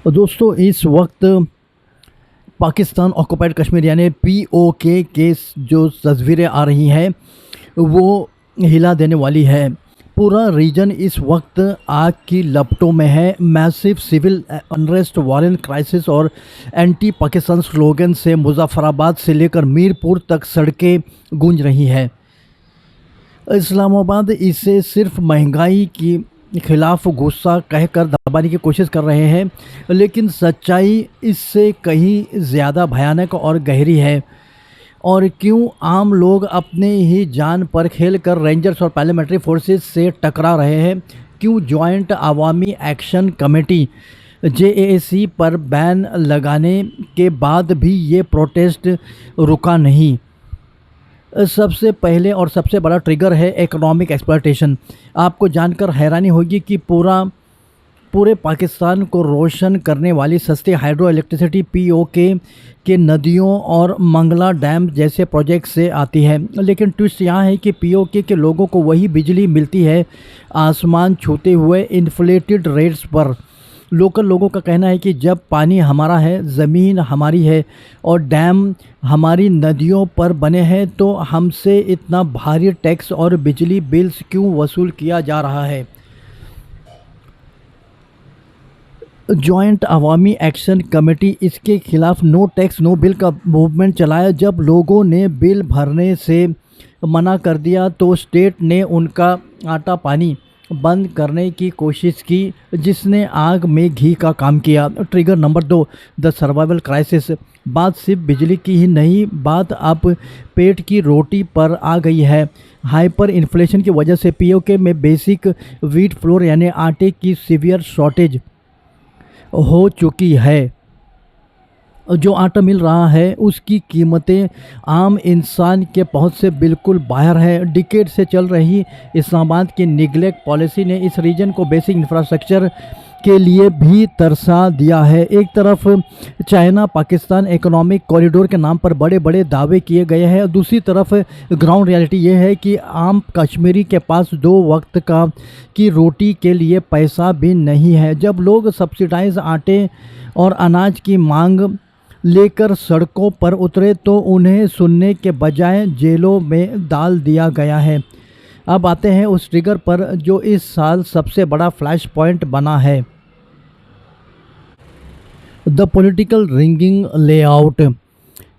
दोस्तों इस वक्त पाकिस्तान ऑक्युपाइड कश्मीर यानी पीओके के जो तस्वीरें आ रही हैं वो हिला देने वाली है। पूरा रीजन इस वक्त आग की लपटों में है। Massive civil unrest, violent crisis और एंटी पाकिस्तान स्लोगन से मुजफ्फराबाद से लेकर मीरपुर तक सड़कें गूंज रही है। इस्लामाबाद इसे सिर्फ महंगाई की खिलाफ गुस्सा कहकर दबाने की कोशिश कर रहे हैं, लेकिन सच्चाई इससे कहीं ज़्यादा भयानक और गहरी है। और क्यों आम लोग अपने ही जान पर खेल कर रेंजर्स और पार्लियामेंट्री फोर्सेस से टकरा रहे हैं? क्यों जॉइंट अवामी एक्शन कमेटी जेएसी पर बैन लगाने के बाद भी ये प्रोटेस्ट रुका नहीं? सबसे पहले और सबसे बड़ा ट्रिगर है इकोनॉमिक एक्सप्लॉयटेशन। आपको जानकर हैरानी होगी कि पूरे पाकिस्तान को रोशन करने वाली सस्ती हाइड्रो इलेक्ट्रिसिटी पीओके के नदियों और मंगला डैम जैसे प्रोजेक्ट से आती है। लेकिन ट्विस्ट यहाँ है कि पीओके के लोगों को वही बिजली मिलती है आसमान छूते हुए इन्फ्लेटेड रेट्स पर। लोकल लोगों का कहना है कि जब पानी हमारा है, ज़मीन हमारी है और डैम हमारी नदियों पर बने हैं, तो हमसे इतना भारी टैक्स और बिजली बिल्स क्यों वसूल किया जा रहा है? जॉइंट अवामी एक्शन कमेटी इसके खिलाफ नो टैक्स नो बिल का मूवमेंट चलाया। जब लोगों ने बिल भरने से मना कर दिया तो स्टेट ने उनका आटा पानी बंद करने की कोशिश की, जिसने आग में घी का काम किया। Trigger number 2, the survival crisis. बात सिर्फ बिजली की ही नहीं, बात अब पेट की रोटी पर आ गई है। हाइपर इन्फ्लेशन की वजह से पीओके में बेसिक व्हीट फ्लोर यानी आटे की सीवियर शॉर्टेज हो चुकी है। जो आटा मिल रहा है उसकी कीमतें आम इंसान के पहुंच से बिल्कुल बाहर है। डिकेड से चल रही इस्लामाबाद की निगलेक्ट पॉलिसी ने इस रीजन को बेसिक इंफ्रास्ट्रक्चर के लिए भी तरसा दिया है। एक तरफ चाइना पाकिस्तान इकोनॉमिक कॉरिडोर के नाम पर बड़े बड़े दावे किए गए हैं, दूसरी तरफ ग्राउंड रियलिटी ये है कि आम कश्मीरी के पास 2 वक्त की रोटी के लिए पैसा भी नहीं है। जब लोग सब्सिडाइज आटे और अनाज की मांग लेकर सड़कों पर उतरे तो उन्हें सुनने के बजाय जेलों में डाल दिया गया है। अब आते हैं उस ट्रिगर पर जो इस साल सबसे बड़ा फ्लैश पॉइंट बना है, द पॉलिटिकल रिंगिंग लेआउट।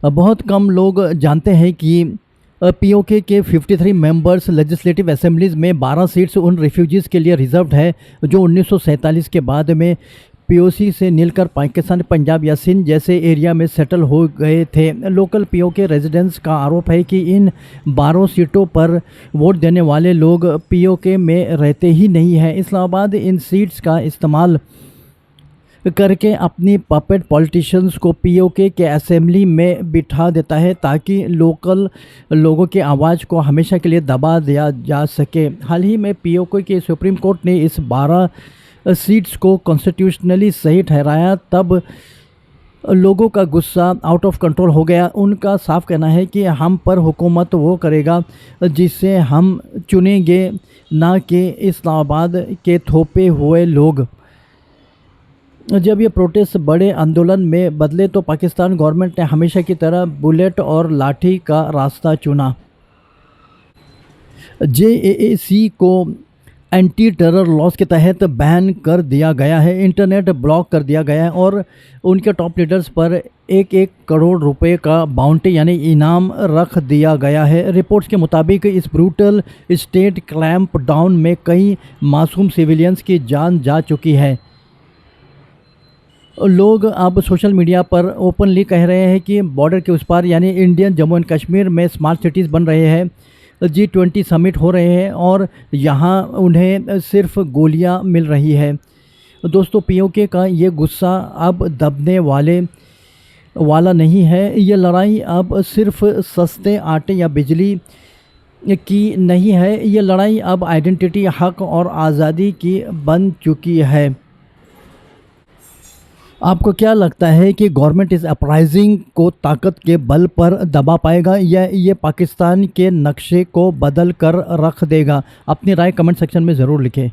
बहुत कम लोग जानते हैं कि पीओके के 53 मेंबर्स लेजिस्लेटिव असेंबलीज में 12 सीट्स उन रिफ्यूजीज़ के लिए रिजर्व्ड है जो 1947 के बाद में पीओसी से मिलकर पाकिस्तान, पंजाब या सिंध जैसे एरिया में सेटल हो गए थे। लोकल पीओके रेजिडेंट्स का आरोप है कि इन 12 सीटों पर वोट देने वाले लोग पीओके में रहते ही नहीं हैं। इस्लामाबाद इन सीट्स का इस्तेमाल करके अपनी पपेट पॉलिटिशियंस को पीओके के असेंबली में बिठा देता है ताकि लोकल लोगों की आवाज़ को हमेशा के लिए दबा दिया जा सके। हाल ही में पीओके के सुप्रीम कोर्ट ने इस 12 सीट्स को कॉन्स्टिट्यूशनली सही ठहराया, तब लोगों का गुस्सा आउट ऑफ कंट्रोल हो गया। उनका साफ कहना है कि हम पर हुकूमत वो करेगा जिसे हम चुनेंगे, ना कि इस्लामाबाद के थोपे हुए लोग। जब ये प्रोटेस्ट बड़े आंदोलन में बदले तो पाकिस्तान गवर्नमेंट ने हमेशा की तरह बुलेट और लाठी का रास्ता चुना। जेएसी को एंटी टेरर लॉस के तहत बैन कर दिया गया है, इंटरनेट ब्लॉक कर दिया गया है और उनके टॉप लीडर्स पर 1-1 करोड़ रुपए का बाउंटी यानी इनाम रख दिया गया है। रिपोर्ट्स के मुताबिक इस ब्रूटल स्टेट क्लैम्प डाउन में कई मासूम सिविलियंस की जान जा चुकी है। लोग अब सोशल मीडिया पर ओपनली कह रहे हैं कि बॉर्डर के उस पार यानी इंडियन जम्मू एंड कश्मीर में स्मार्ट सिटीज़ बन रहे हैं, G20 समिट हो रहे हैं और यहाँ उन्हें सिर्फ गोलियाँ मिल रही है। दोस्तों पीओके का ये गुस्सा अब दबने वाला नहीं है। ये लड़ाई अब सिर्फ सस्ते आटे या बिजली की नहीं है, ये लड़ाई अब आइडेंटिटी, हक और आज़ादी की बन चुकी है। आपको क्या लगता है कि गवर्नमेंट इस अपराइजिंग को ताकत के बल पर दबा पाएगा या ये पाकिस्तान के नक्शे को बदल कर रख देगा? अपनी राय कमेंट सेक्शन में ज़रूर लिखें।